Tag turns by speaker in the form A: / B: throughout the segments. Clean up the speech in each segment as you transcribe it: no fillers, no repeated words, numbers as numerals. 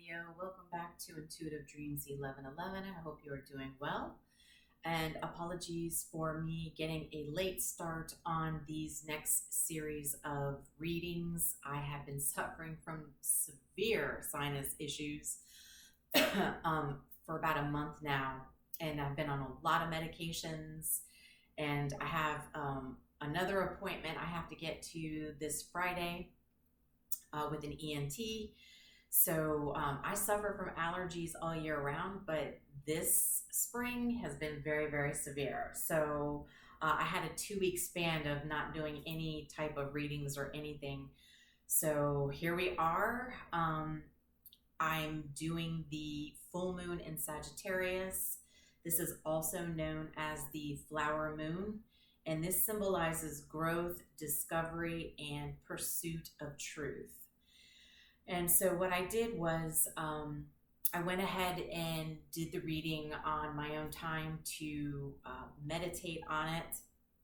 A: video. Welcome back to Intuitive Dreams 1111. I hope you are doing well. And apologies for me getting a late start on these next series of readings. I have been suffering from severe sinus issues for about a month now. And I've been on a lot of medications. And I have another appointment I have to get to this Friday with an ENT. So I suffer from allergies all year round, but this spring has been very, very severe. So I had a 2-week span of not doing any type of readings or anything. So here we are. I'm doing the full moon in Sagittarius. This is also known as the flower moon, and this symbolizes growth, discovery, and pursuit of truth. And so what I did was I went ahead and did the reading on my own time to meditate on it.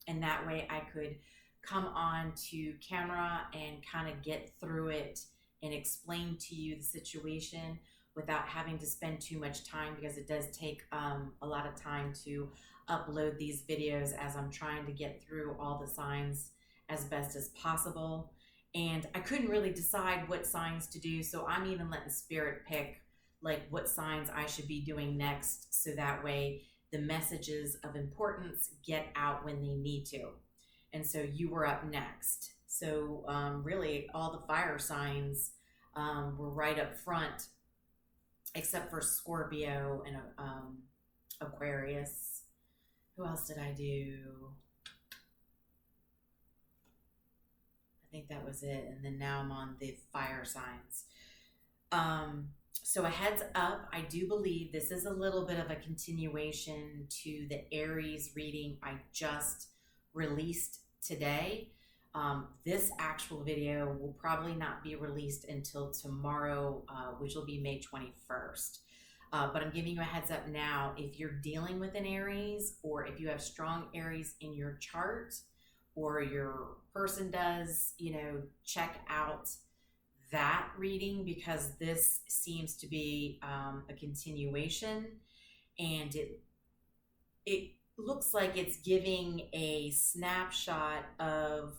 A: And that way I could come on to camera and kind of get through it and explain to you the situation without having to spend too much time, because it does take a lot of time to upload these videos as I'm trying to get through all the signs as best as possible. And I couldn't really decide what signs to do, so I'm even letting Spirit pick like what signs I should be doing next, so that way the messages of importance get out when they need to. And so you were up next. So really all the fire signs were right up front, except for Scorpio and Aquarius. Who else did I do? I think that was it. And then now I'm on the fire signs. So a heads up, I do believe this is a little bit of a continuation to the Aries reading I just released today. This actual video will probably not be released until tomorrow, which will be May 21st. But I'm giving you a heads up now. If you're dealing with an Aries, or if you have strong Aries in your chart, or your person does, check out that reading, because this seems to be a continuation, and it looks like it's giving a snapshot of,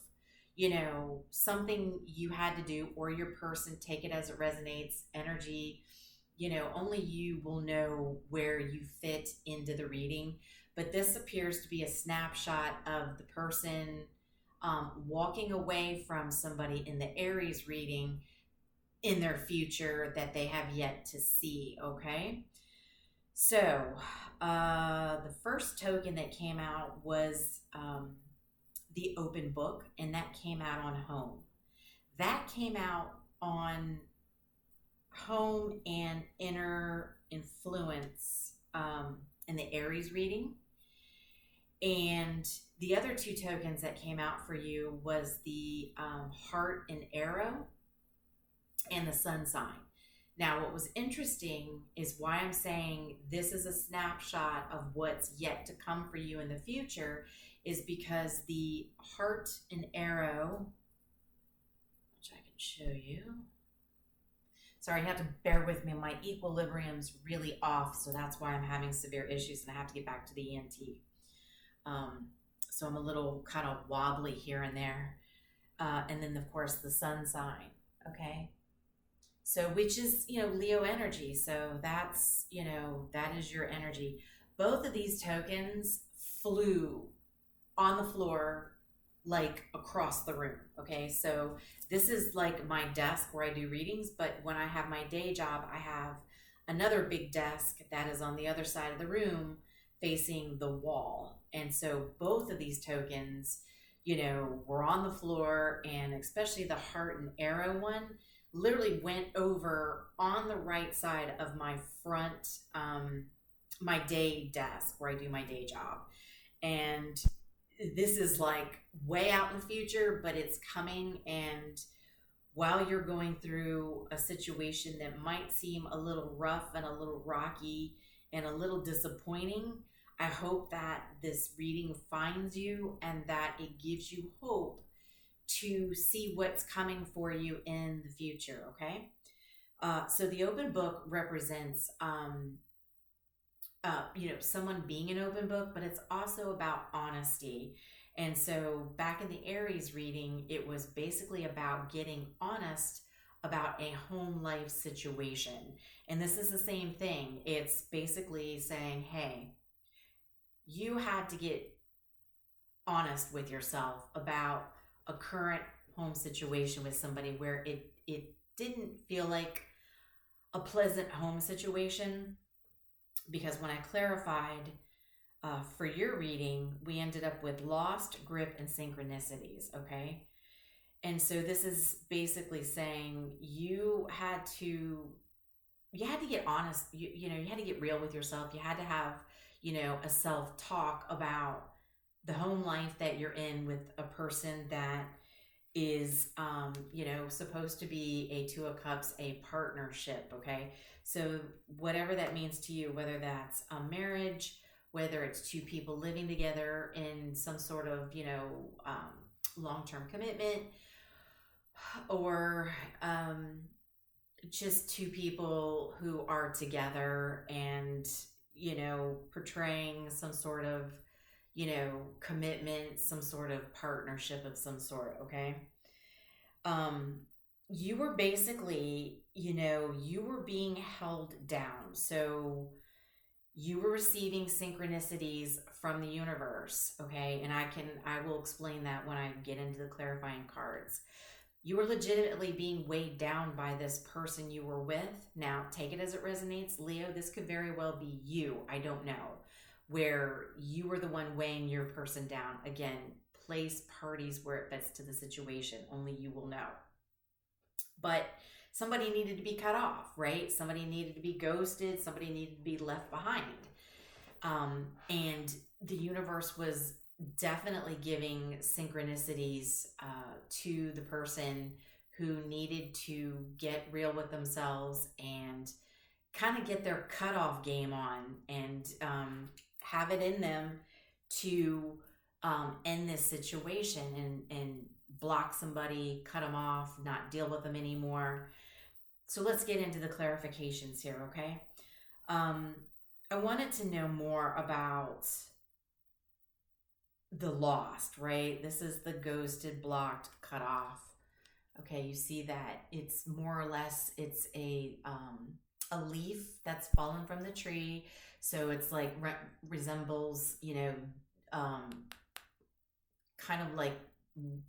A: something you had to do, or your person. Take it as it resonates. Energy, only you will know where you fit into the reading. But this appears to be a snapshot of the person walking away from somebody in the Aries reading in their future that they have yet to see, okay? So the first token that came out was the open book, and that came out on home. That came out on home and inner influence in the Aries reading. And the other two tokens that came out for you was the heart and arrow and the sun sign. Now, what was interesting is why I'm saying this is a snapshot of what's yet to come for you in the future, is because the heart and arrow, which I can show you. Sorry, you have to bear with me. My equilibrium's really off, so that's why I'm having severe issues, and I have to get back to the ENT. So I'm a little kind of wobbly here and there. And then, of course, the sun sign, okay? So, which is, Leo energy. So that's, that is your energy. Both of these tokens flew on the floor, like across the room, okay? So this is like my desk where I do readings, but when I have my day job, I have another big desk that is on the other side of the room facing the wall. And so both of these tokens, were on the floor, and especially the heart and arrow one literally went over on the right side of my front, my day desk where I do my day job. And this is like way out in the future, but it's coming. And while you're going through a situation that might seem a little rough and a little rocky and a little disappointing, I hope that this reading finds you and that it gives you hope to see what's coming for you in the future, okay? So the open book represents, someone being an open book, but it's also about honesty. And so back in the Aries reading, it was basically about getting honest about a home life situation. And this is the same thing. It's basically saying, hey, you had to get honest with yourself about a current home situation with somebody where it didn't feel like a pleasant home situation. Because when I clarified for your reading, we ended up with lost, grip, and synchronicities, okay? And so this is basically saying you had to get honest, you had to get real with yourself. You had to have, a self-talk about the home life that you're in with a person that is supposed to be a Two of Cups, a partnership, okay? So whatever that means to you, whether that's a marriage, whether it's two people living together in some sort of long-term commitment, or just two people who are together and portraying some sort of commitment, some sort of partnership of some sort, okay? You were basically, you were being held down. So you were receiving synchronicities from the universe, okay? And I will explain that when I get into the clarifying cards. You were legitimately being weighed down by this person you were with. Now, take it as it resonates. Leo, this could very well be you. I don't know. Where you were the one weighing your person down. Again, place parties where it fits to the situation. Only you will know. But somebody needed to be cut off, right? Somebody needed to be ghosted. Somebody needed to be left behind. And the universe was definitely giving synchronicities to the person who needed to get real with themselves and kind of get their cutoff game on and have it in them to end this situation and block somebody, cut them off, not deal with them anymore. So let's get into the clarifications here, okay? I wanted to know more about the lost, right? This is the ghosted, blocked, cut off. Okay, you see that it's more or less, it's a leaf that's fallen from the tree. So it's like resembles, kind of like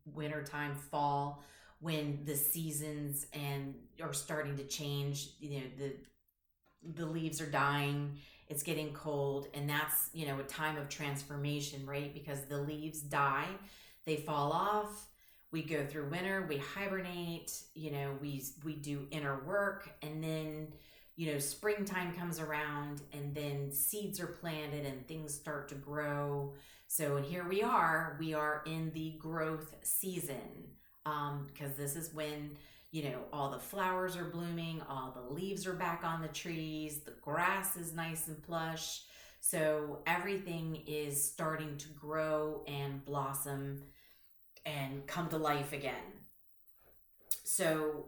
A: wintertime, fall, when the seasons are starting to change. The leaves are dying, it's getting cold, and that's a time of transformation, right? Because the leaves die, they fall off, we go through winter, we hibernate, we do inner work, and then springtime comes around, and then seeds are planted and things start to grow. So, and here we are in the growth season, because this is when all the flowers are blooming, all the leaves are back on the trees, the grass is nice and plush. So everything is starting to grow and blossom and come to life again. So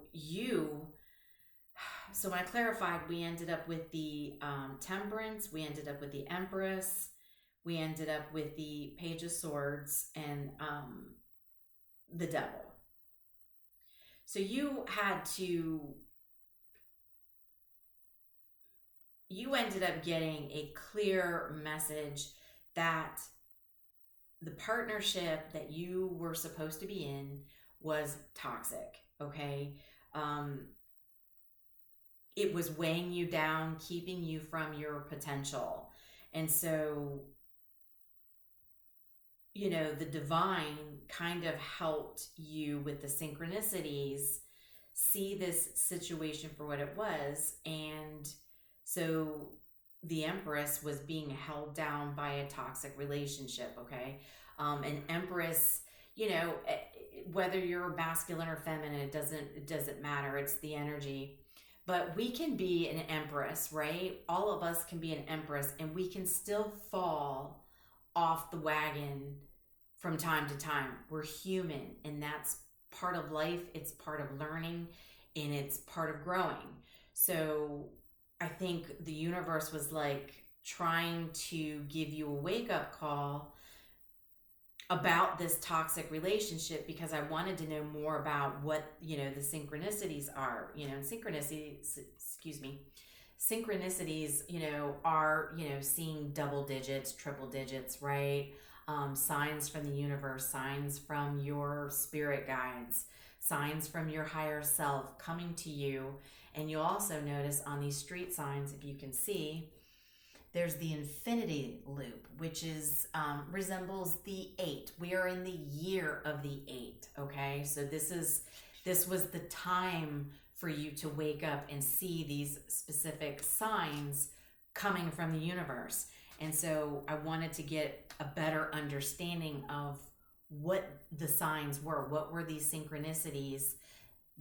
A: when I clarified, we ended up with the Temperance, we ended up with the Empress, we ended up with the Page of Swords, and the Devil. So you ended up getting a clear message that the partnership that you were supposed to be in was toxic, okay? It was weighing you down, keeping you from your potential. And so, the divine kind of helped you with the synchronicities see this situation for what it was. And so the Empress was being held down by a toxic relationship, okay? An Empress, whether you're masculine or feminine, it doesn't matter. It's the energy. But we can be an Empress, right? All of us can be an Empress, and we can still fall off the wagon from time to time. We're human, and that's part of life. It's part of learning, and it's part of growing. So I think the universe was like trying to give you a wake-up call about this toxic relationship, because I wanted to know more about what, you know, the synchronicities are, you know, and synchronicities, you know, are, you know, seeing double digits, triple digits, right? Signs from the universe, signs from your spirit guides, signs from your higher self coming to you. And you'll also notice on these street signs, if you can see, there's the infinity loop, which is resembles the 8. We are in the year of the 8. Okay, so this was the time for you to wake up and see these specific signs coming from the universe. And so I wanted to get a better understanding of what the signs were. What were these synchronicities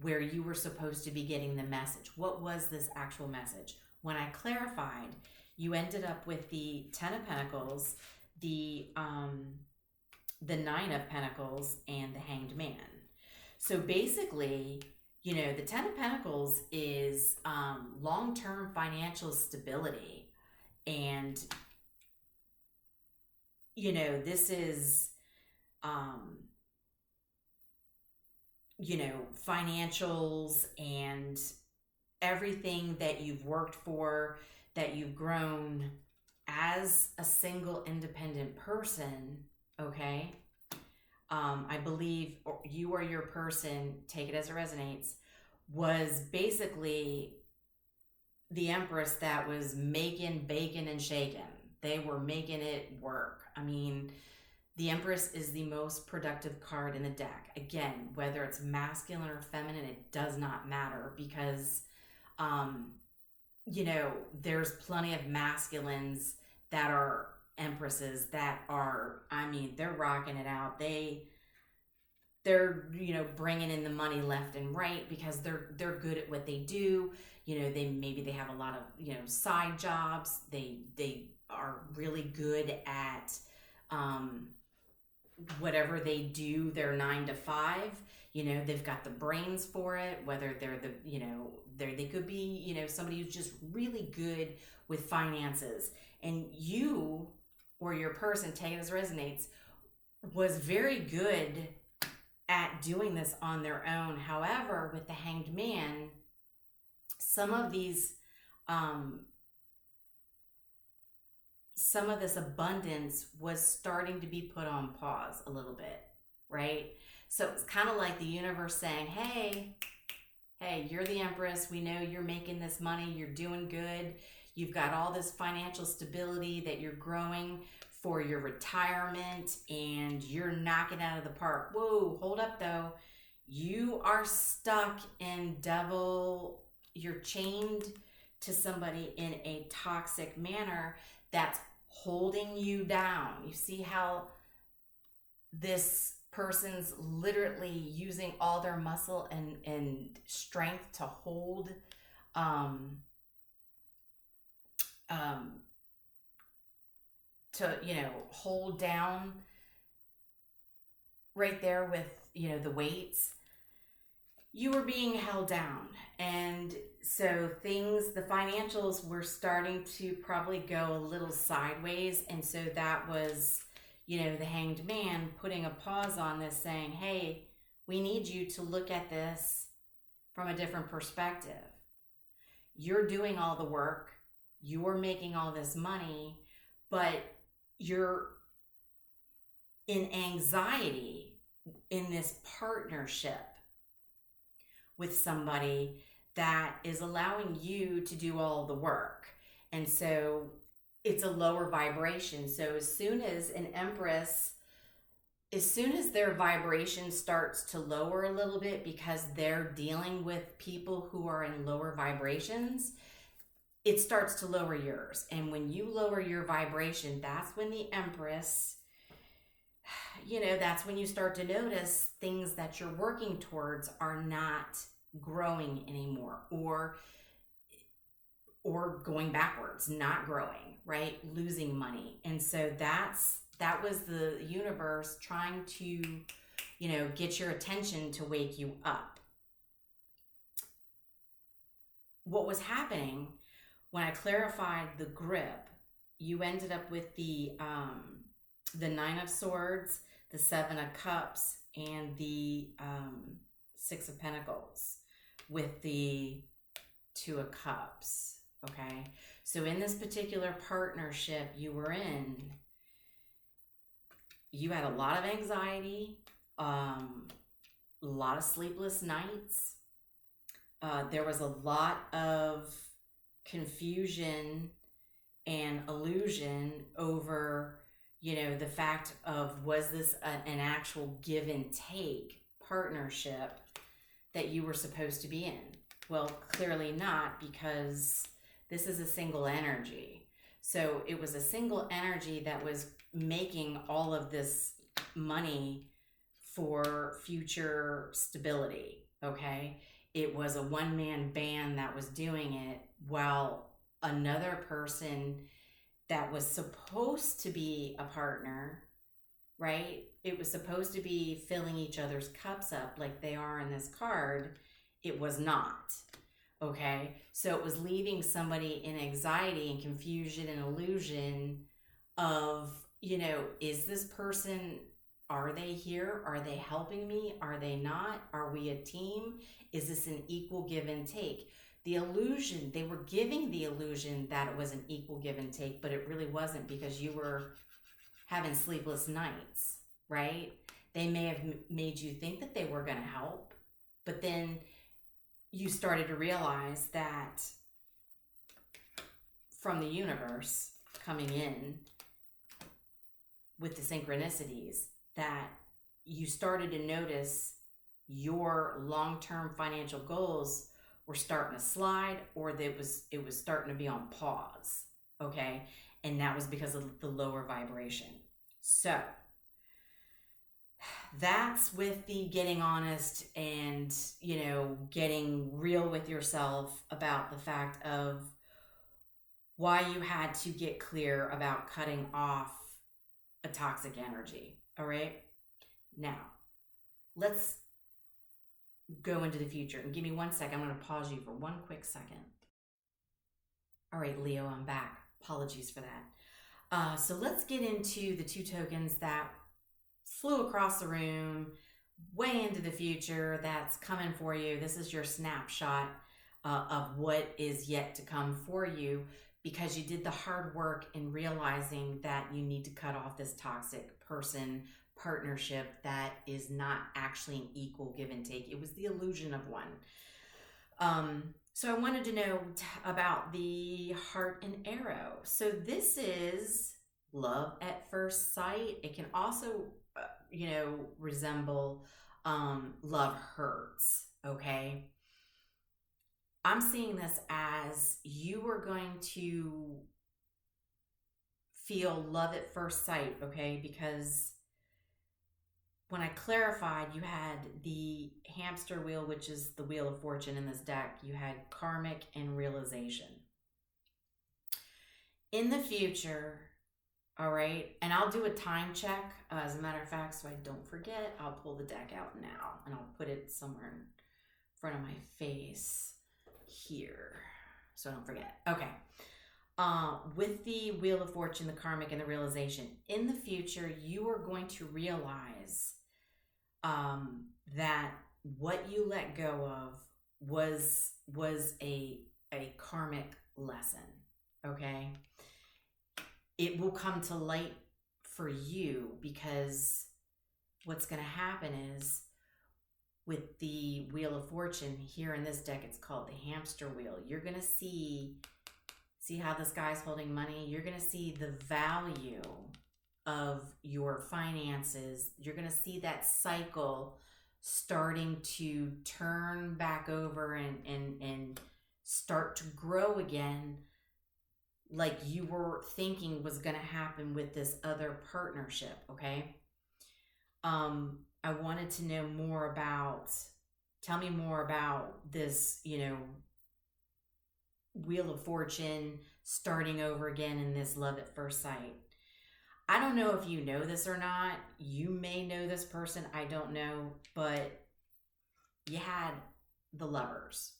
A: where you were supposed to be getting the message? What was this actual message? When I clarified, you ended up with the 10 of Pentacles, the 9 of Pentacles, and the Hanged Man. So basically, you know, the 10 of Pentacles is long-term financial stability. And, you know, this is, you know, financials and everything that you've worked for, that you've grown as a single independent person, okay? I believe you or your person, take it as it resonates, was basically the Empress that was making bacon and shaking. They were making it work. I mean, the Empress is the most productive card in the deck. Again, whether it's masculine or feminine, it does not matter, because you know, there's plenty of masculines that are Empresses that are, I mean, they're rocking it out. They're, you know, bringing in the money left and right because they're good at what they do. You know, maybe they have a lot of, you know, side jobs. They are really good at whatever they do, their 9 to 5. You know, they've got the brains for it, whether they're the, you know, they could be, you know, somebody who's just really good with finances. And you or your person, take it as resonates, was very good at doing this on their own. However, with the Hanged Man, some of these, some of this abundance was starting to be put on pause a little bit, right? So it's kind of like the universe saying, hey, you're the Empress. We know you're making this money. You're doing good. You've got all this financial stability that you're growing for your retirement, and you're knocking out of the park. Whoa, hold up though. You are stuck in you're chained to somebody in a toxic manner that's holding you down. You see how this person's literally using all their muscle and strength to hold to, you know, hold down right there with, you know, the weights. You were being held down. And so the financials were starting to probably go a little sideways. And so that was, you know, the Hanged Man putting a pause on this, saying, hey, we need you to look at this from a different perspective. You're doing all the work. You're making all this money, but you're in anxiety in this partnership with somebody that is allowing you to do all the work. And so it's a lower vibration. So as soon as an Empress, as soon as their vibration starts to lower a little bit because they're dealing with people who are in lower vibrations, it starts to lower yours. And when you lower your vibration, that's when the Empress, you know, that's when you start to notice things that you're working towards are not growing anymore, or going backwards, not growing, right? Losing money. And so that was the universe trying to, you know, get your attention to wake you up. what was happening when I clarified the grip, you ended up with the Nine of Swords, the Seven of Cups, and the Six of Pentacles with the Two of Cups. Okay, so in this particular partnership you were in, you had a lot of anxiety, a lot of sleepless nights. There was a lot of confusion and illusion over, you know, the fact of, was this an actual give and take partnership that you were supposed to be in? Well, clearly not, because this is a single energy. So it was a single energy that was making all of this money for future stability, okay? It was a one-man band that was doing it, while another person that was supposed to be a partner, right? It was supposed to be filling each other's cups up like they are in this card. It was not, okay? So it was leaving somebody in anxiety and confusion and illusion of, you know, is this person, are they here? Are they helping me? Are they not? Are we a team? Is this an equal give and take? The illusion, they were giving the illusion that it was an equal give and take, but it really wasn't, because you were having sleepless nights, right? They may have made you think that they were going to help, but then you started to realize that from the universe coming in with the synchronicities, that you started to notice your long-term financial goals were starting to slide, or that it was starting to be on pause, okay? And that was because of the lower vibration. So that's with the getting honest and, you know, getting real with yourself about the fact of why you had to get clear about cutting off a toxic energy. All right, now let's go into the future, and give me 1 second. I'm going to pause you for 1 quick second. All right, Leo, I'm back. Apologies for that. So let's get into the 2 tokens that flew across the room, way into the future, that's coming for you. This is your snapshot of what is yet to come for you, because you did the hard work in realizing that you need to cut off this toxic person partnership that is not actually an equal give and take. It was the illusion of one. So I wanted to know about the heart and arrow. So this is love at first sight. It can also, you know, resemble love hurts, okay? I'm seeing this as you are going to feel love at first sight, okay? Because when I clarified, you had the hamster wheel, which is the wheel of fortune in this deck. You had karmic and realization. In the future, all right, and I'll do a time check. As a matter of fact, so I don't forget, I'll pull the deck out now, and I'll put it somewhere in front of my face here, so I don't forget. Okay. With the Wheel of Fortune, the karmic, and the realization, in the future, you are going to realize that what you let go of was a karmic lesson, okay? It will come to light for you, because what's going to happen is, with the Wheel of Fortune here in this deck, it's called the hamster wheel. You're going to see how this guy's holding money? You're going to see the value of your finances. You're going to see that cycle starting to turn back over and start to grow again, like you were thinking was going to happen with this other partnership, okay? I wanted to know more about, tell me more about this, you know, Wheel of Fortune starting over again in this love at first sight. I don't know if you know this or not. You may know this person, I don't know, but you had the Lovers.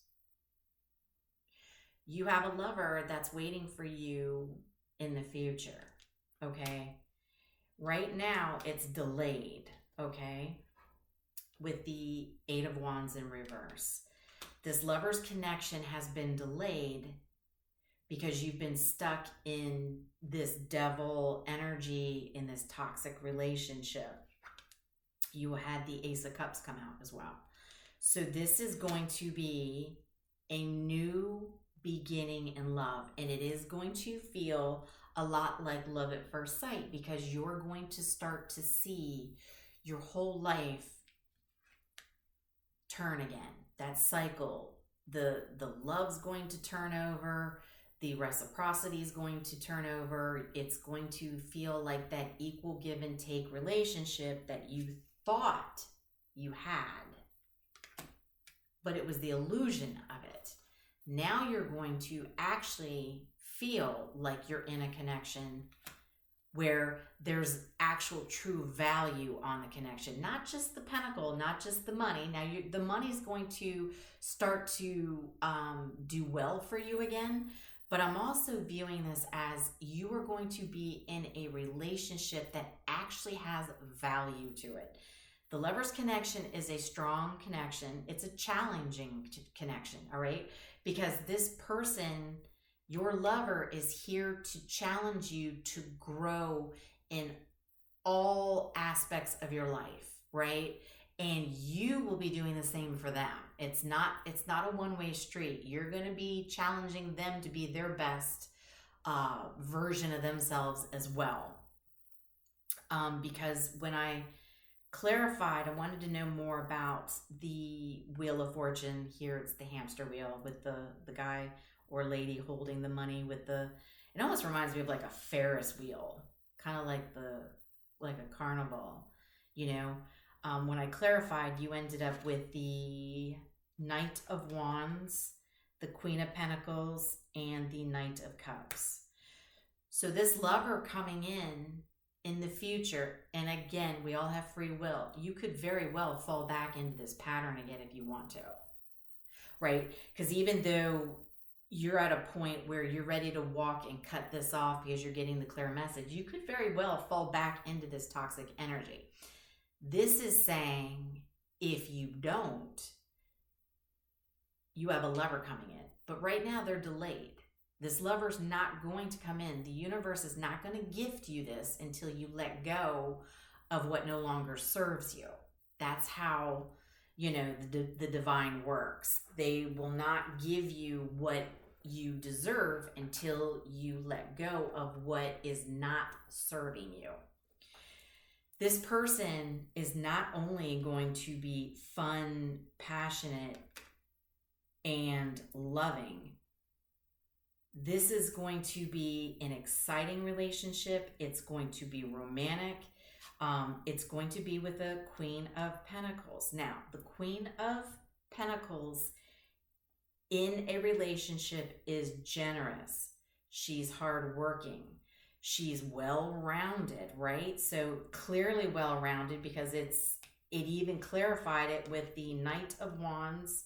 A: you have a lover that's waiting for you in the future, okay? Right now, it's delayed, okay? With the Eight of Wands in reverse. This lover's connection has been delayed because you've been stuck in this devil energy, in this toxic relationship. You had the Ace of Cups come out as well. So this is going to be a new beginning in love, and it is going to feel a lot like love at first sight, because you're going to start to see your whole life turn again. That cycle, the love's going to turn over, the reciprocity is going to turn over. It's going to feel like that equal give and take relationship that you thought you had, but it was the illusion of it. Now you're going to actually feel like you're in a connection where there's actual true value on the connection, not just the pentacle, not just the money. Now the money's going to start to do well for you again, but I'm also viewing this as you are going to be in a relationship that actually has value to it. The lover's connection is a strong connection. It's a challenging connection, all right? Because this person, your lover, is here to challenge you to grow in all aspects of your life, right? And you will be doing the same for them. It's not a one-way street. You're going to be challenging them to be their best version of themselves as well. Because when I clarified, I wanted to know more about the Wheel of Fortune. Here it's the hamster wheel with the guy or lady holding the money with it almost reminds me of like a Ferris wheel, kind of like a carnival, you know. When I clarified, you ended up with the Knight of Wands, the Queen of Pentacles, and the Knight of Cups. So this lover coming in the future, and again, we all have free will. You could very well fall back into this pattern again if you want to, right? Because even though you're at a point where you're ready to walk and cut this off because you're getting the clear message, you could very well fall back into this toxic energy. This is saying if you don't, you have a lover coming in. But right now they're delayed. This lover's not going to come in. The universe is not going to gift you this until you let go of what no longer serves you. That's how, you know, the divine works. They will not give you what you deserve until you let go of what is not serving you. This person is not only going to be fun, passionate, and loving. This is going to be an exciting relationship. It's going to be romantic. It's going to be with a Queen of Pentacles. Now, the Queen of Pentacles in a relationship is generous. She's hardworking. She's well-rounded, right? So clearly well-rounded, because it even clarified it with the Knight of Wands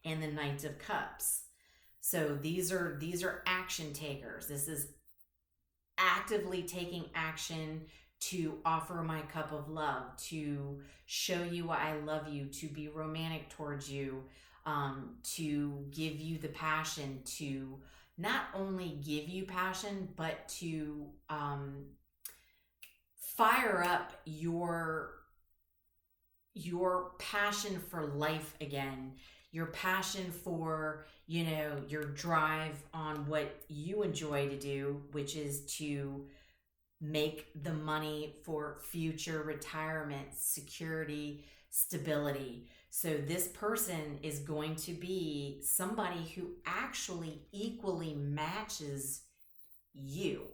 A: and the Knight of Cups. So these are action takers. This is actively taking action to offer my cup of love, to show you I love you, to be romantic towards you, to give you the passion, to not only give you passion, but to fire up your passion for life again, your passion for, you know, your drive on what you enjoy to do, which is to make the money for future retirement, security, stability. So this person is going to be somebody who actually equally matches you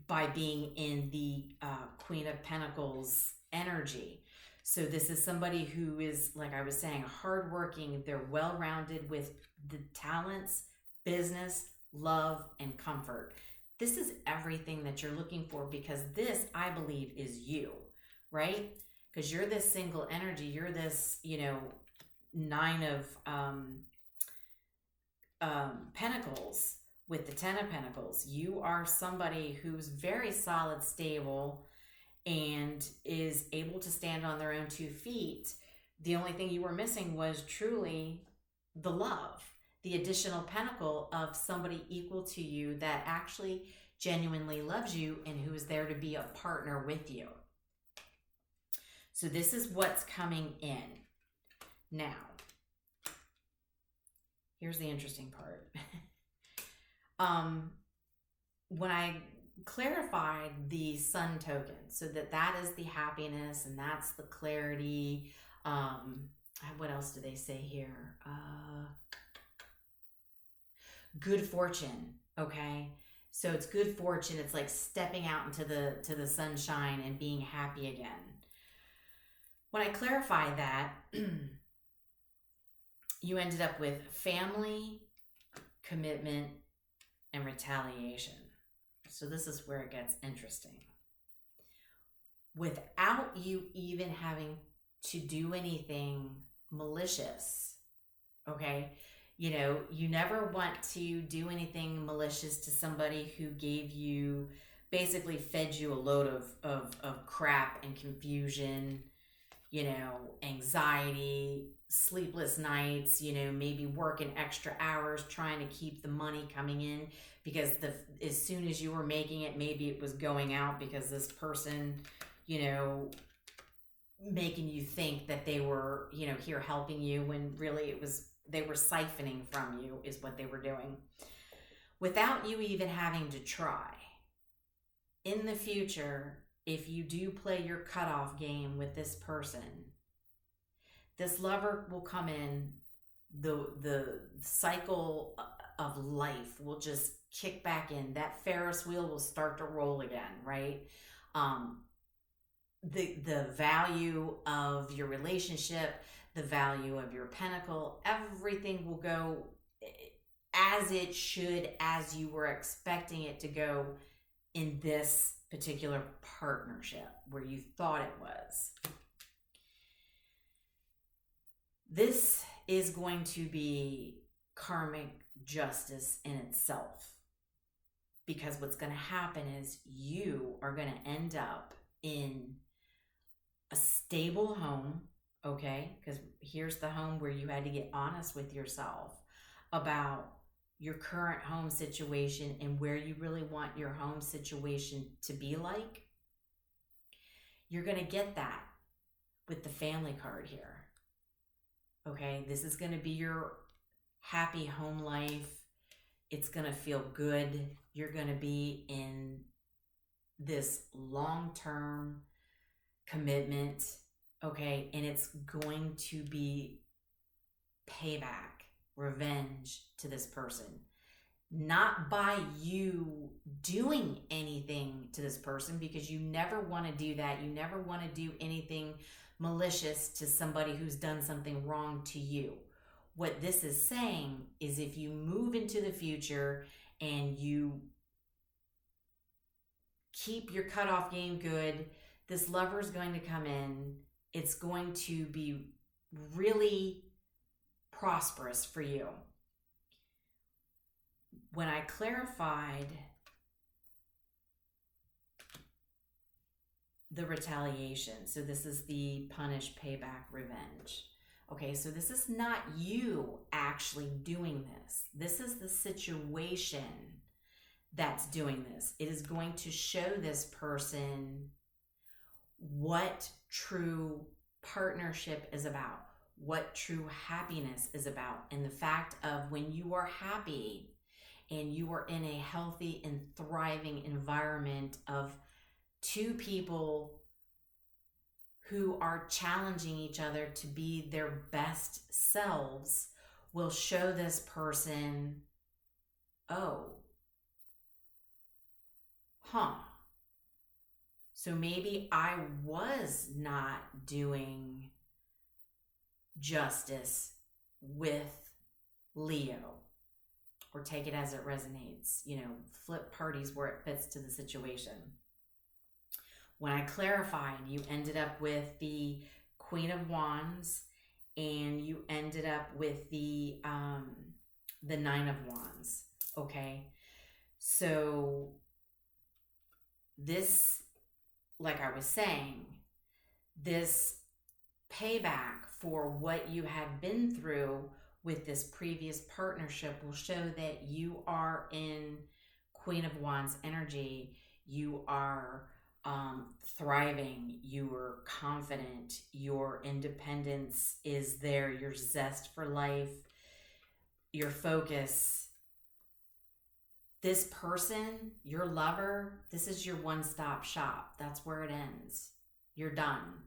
A: by being in the Queen of Pentacles energy. So this is somebody who is, like I was saying, hardworking. They're well-rounded with the talents, business, love, and comfort. This is everything that you're looking for, because this, I believe, is you, right? Because you're this single energy. You're this, you know, Nine of Pentacles with the Ten of Pentacles. You are somebody who's very solid, stable, and is able to stand on their own 2 feet. The only thing you were missing was truly the love, the additional pentacle of somebody equal to you that actually genuinely loves you and who is there to be a partner with you. So this is what's coming in. Now, here's the interesting part. When I clarified the sun token, so that is the happiness and that's the clarity. What else do they say here? Good fortune. Okay. So it's good fortune. It's like stepping out into the sunshine and being happy again. When I clarified that, you ended up with family, commitment, and retaliation. So this is where it gets interesting. Without you even having to do anything malicious, okay? You know, you never want to do anything malicious to somebody who gave you, basically fed you a load of crap and confusion, you know, anxiety, sleepless nights, you know, maybe working extra hours trying to keep the money coming in because as soon as you were making it, maybe it was going out because this person, you know, making you think that they were, you know, here helping you when really it was, they were siphoning from you is what they were doing. Without you even having to try. In the future, if you do play your cutoff game with this person, this lover will come in, the cycle of life will just kick back in. That Ferris wheel will start to roll again, right? The value of your relationship, the value of your pentacle, everything will go as it should, as you were expecting it to go in this particular partnership where you thought it was. This is going to be karmic justice in itself, because what's going to happen is you are going to end up in a stable home, okay? Because here's the home where you had to get honest with yourself about your current home situation and where you really want your home situation to be like. You're going to get that with the family card here. Okay, this is going to be your happy home life. It's going to feel good. You're going to be in this long-term commitment, okay? And it's going to be payback, revenge to this person. Not by you doing anything to this person, because you never want to do that. You never want to do anything malicious to somebody who's done something wrong to you. What this is saying is if you move into the future and you keep your cutoff game good, this lover is going to come in. It's going to be really prosperous for you. When I clarified the retaliation, so this is the punish, payback, revenge. Okay, so this is not you actually doing this. This is the situation that's doing this. It is going to show this person what true partnership is about, what true happiness is about, and the fact of when you are happy and you are in a healthy and thriving environment of two people who are challenging each other to be their best selves, will show this person, oh, so maybe I was not doing justice with Leo, or take it as it resonates, you know, flip parties where it fits to the situation. When I clarified, you ended up with the Queen of Wands, and you ended up with the the Nine of Wands, okay? So this, like I was saying, this payback for what you have been through with this previous partnership will show that you are in Queen of Wands energy. You are thriving, you are confident, your independence is there, your zest for life, your focus. This person, your lover, this is your one-stop shop. That's where it ends. You're done.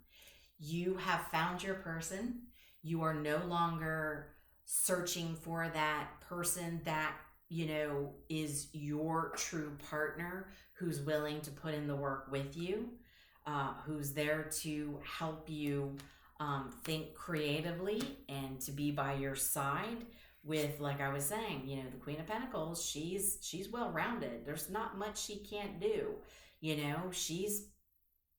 A: You have found your person. You are no longer searching for that person that, you know, is your true partner, who's willing to put in the work with you, who's there to help you think creatively and to be by your side with, like I was saying, you know, the Queen of Pentacles, she's well-rounded. There's not much she can't do. You know, she's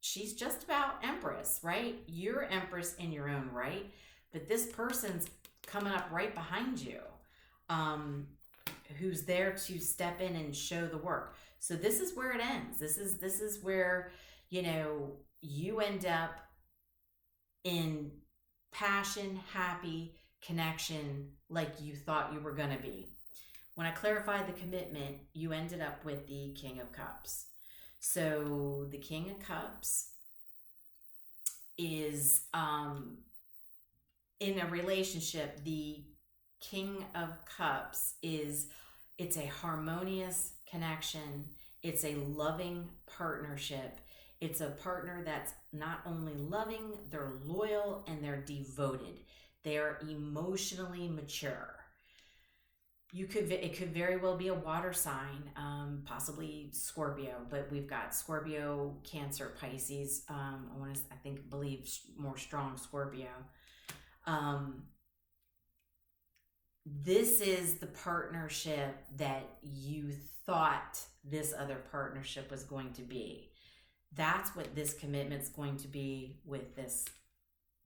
A: just about Empress, right? You're Empress in your own right, but this person's coming up right behind you, who's there to step in and show the work. So this is where it ends. This is where, you know, you end up in passion, happy connection like you thought you were going to be. When I clarified the commitment, you ended up with the King of Cups. So the King of Cups is in a relationship. The King of Cups it's a harmonious connection. It's a loving partnership. It's a partner that's not only loving, they're loyal and they're devoted. They are emotionally mature. It could very well be a water sign, possibly Scorpio, but we've got Scorpio, Cancer, Pisces. Believe more strong Scorpio. This is the partnership that you thought this other partnership was going to be. That's what this commitment's going to be with this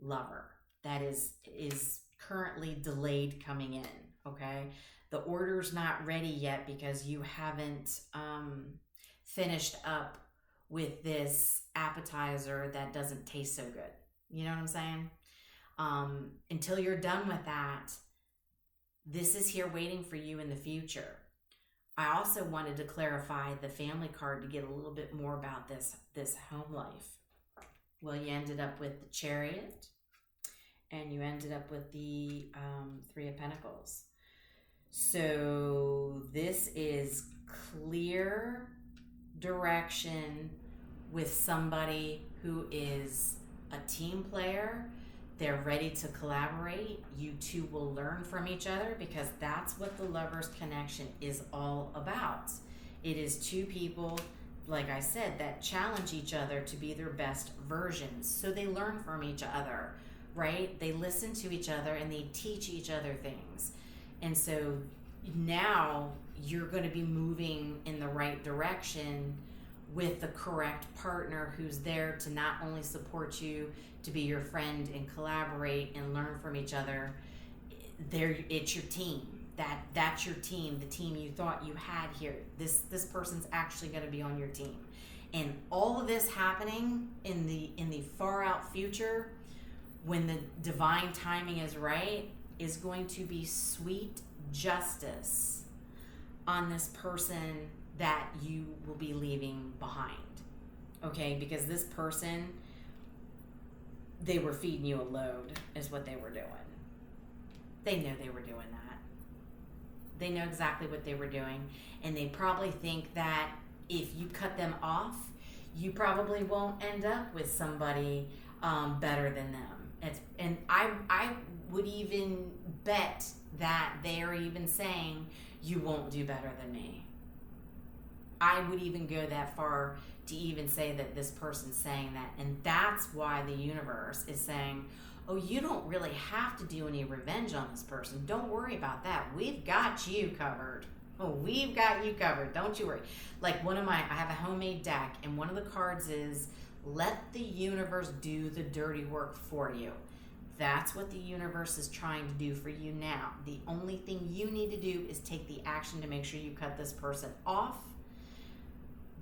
A: lover that is currently delayed coming in, okay? The order's not ready yet because you haven't finished up with this appetizer that doesn't taste so good. You know what I'm saying? Until you're done with that, this is here waiting for you in the future. I also wanted to clarify the family card to get a little bit more about this home life. Well, you ended up with the Chariot, and you ended up with the Three of Pentacles. So this is clear direction with somebody who is a team player. They're ready to collaborate. You two will learn from each other because that's what the Lovers Connection is all about. It is two people, like I said, that challenge each other to be their best versions. So they learn from each other, right? They listen to each other and they teach each other things. And so now you're going to be moving in the right direction with the correct partner who's there to not only support you, to be your friend and collaborate and learn from each other. It's your team. That's your team, the team you thought you had here. This person's actually going to be on your team. And all of this happening in the far out future, when the divine timing is right, is going to be sweet justice on this person that you will be leaving behind. Okay, because this person, they were feeding you a load is what they were doing. They know they were doing that. They know exactly what they were doing, and they probably think that if you cut them off, you probably won't end up with somebody better than them. And I would even bet that they are even saying, you won't do better than me. I would even go that far to even say that this person's saying that. And that's why the universe is saying, oh, you don't really have to do any revenge on this person. Don't worry about that. We've got you covered. Oh, we've got you covered. Don't you worry. Like I have a homemade deck, and one of the cards is, let the universe do the dirty work for you. That's what the universe is trying to do for you now. The only thing you need to do is take the action to make sure you cut this person off,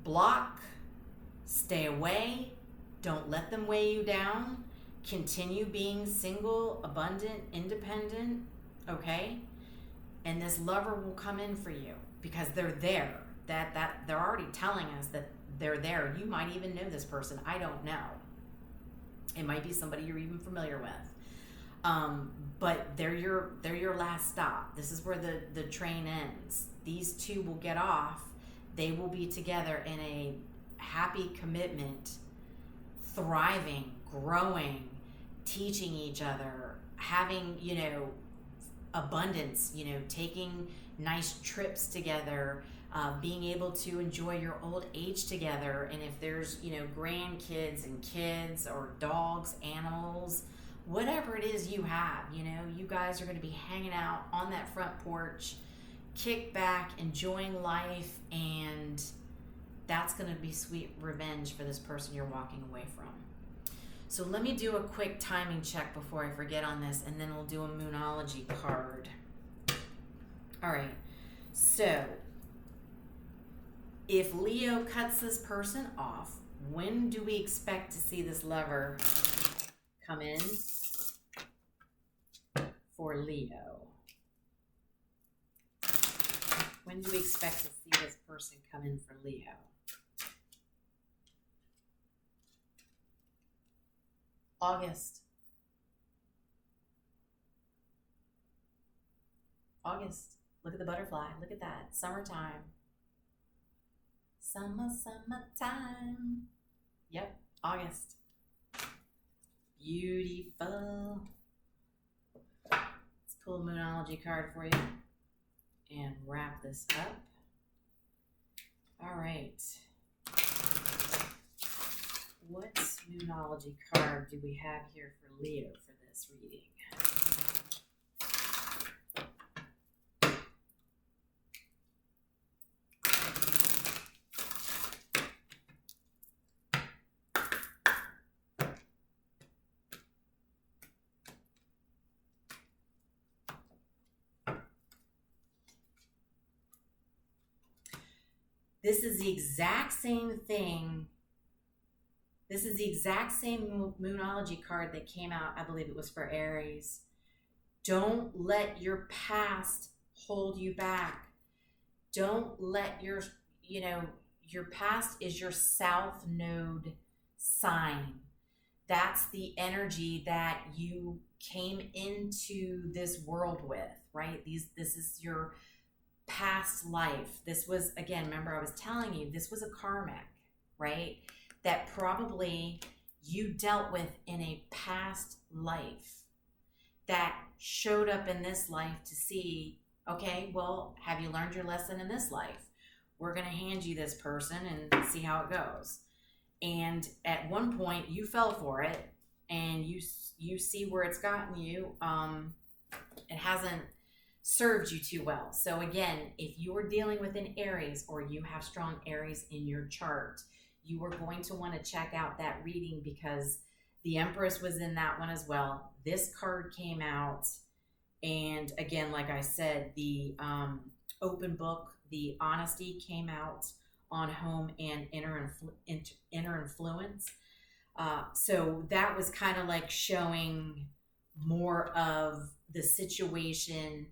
A: block, stay away, don't let them weigh you down, continue being single, abundant, independent, okay? And this lover will come in for you because they're there. That they're already telling us that they're there. You might even know this person. I don't know. It might be somebody you're even familiar with. But they're your last stop. This is where the train ends. These two will get off. They will be together in a happy commitment, thriving, growing, teaching each other, having, abundance, taking nice trips together, being able to enjoy your old age together. And if there's, grandkids and kids or dogs, animals, whatever it is you have, you guys are going to be hanging out on that front porch, kick back, enjoying life, and that's going to be sweet revenge for this person you're walking away from. So let me do a quick timing check before I forget on this, and then we'll do a Moonology card. All right, so if Leo cuts this person off, when do we expect to see this lover come in for Leo? When do we expect to see this person come in for Leo? August. Look at the butterfly. Look at that. Summertime. Summertime. Yep, August. Beautiful. Let's pull a Moonology card for you and wrap this up. All right. What Moonology card do we have here for Leo for this reading? This is the exact same thing. This is the exact same Moonology card that came out, I believe it was for Aries. Don't let your past hold you back. Don't let your past is your south node sign. That's the energy that you came into this world with, right? This is your past life. This was, again, remember I was telling you, this was a karmic, right? That probably you dealt with in a past life that showed up in this life to see, okay, well, have you learned your lesson in this life? We're going to hand you this person and see how it goes. And at one point you fell for it and you see where it's gotten you. It hasn't served you too well. So again, if you're dealing with an Aries or you have strong Aries in your chart, you are going to want to check out that reading because the Empress was in that one as well. This card came out, and again, like I said, the open book, the honesty came out on home and inner influence. So that was kind of like showing more of the situation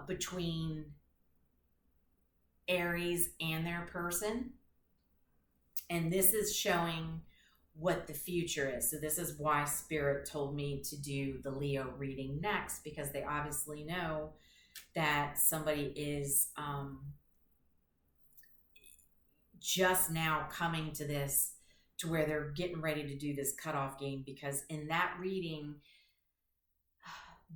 A: between Aries and their person. And this is showing what the future is. So this is why Spirit told me to do the Leo reading next, because they obviously know that somebody is just now coming to this, to where they're getting ready to do this cutoff game. Because in that reading,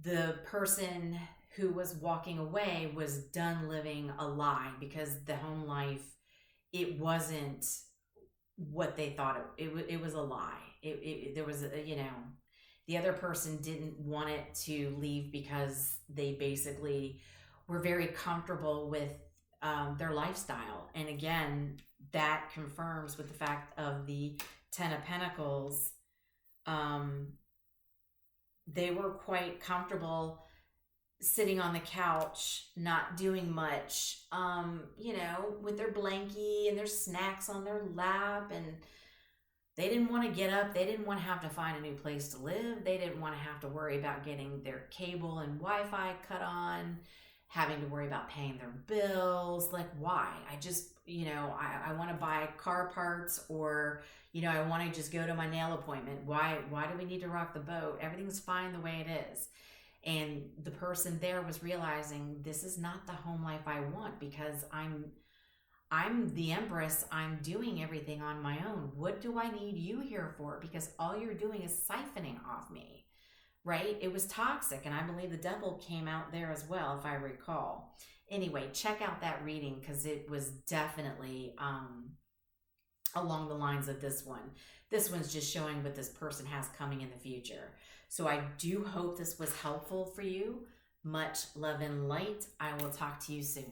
A: the person who was walking away was done living a lie, because the home life, it wasn't what they thought it was a lie. There was the other person didn't want it to leave because they basically were very comfortable with their lifestyle. And again, that confirms with the fact of the Ten of Pentacles, they were quite comfortable sitting on the couch, not doing much, you know, with their blankie and their snacks on their lap. And they didn't want to get up. They didn't want to have to find a new place to live. They didn't want to have to worry about getting their cable and Wi-Fi cut on, having to worry about paying their bills. Like, why? I just, you know, I want to buy car parts, or, you know, I want to just go to my nail appointment. Why do we need to rock the boat? Everything's fine the way it is. And the person there was realizing, this is not the home life I want, because I'm the empress. I'm doing everything on my own. What do I need you here for? Because all you're doing is siphoning off me, right? It was toxic. And I believe the devil came out there as well, if I recall. Anyway, check out that reading, because it was definitely along the lines of this one. This one's just showing what this person has coming in the future. So I do hope this was helpful for you. Much love and light. I will talk to you soon.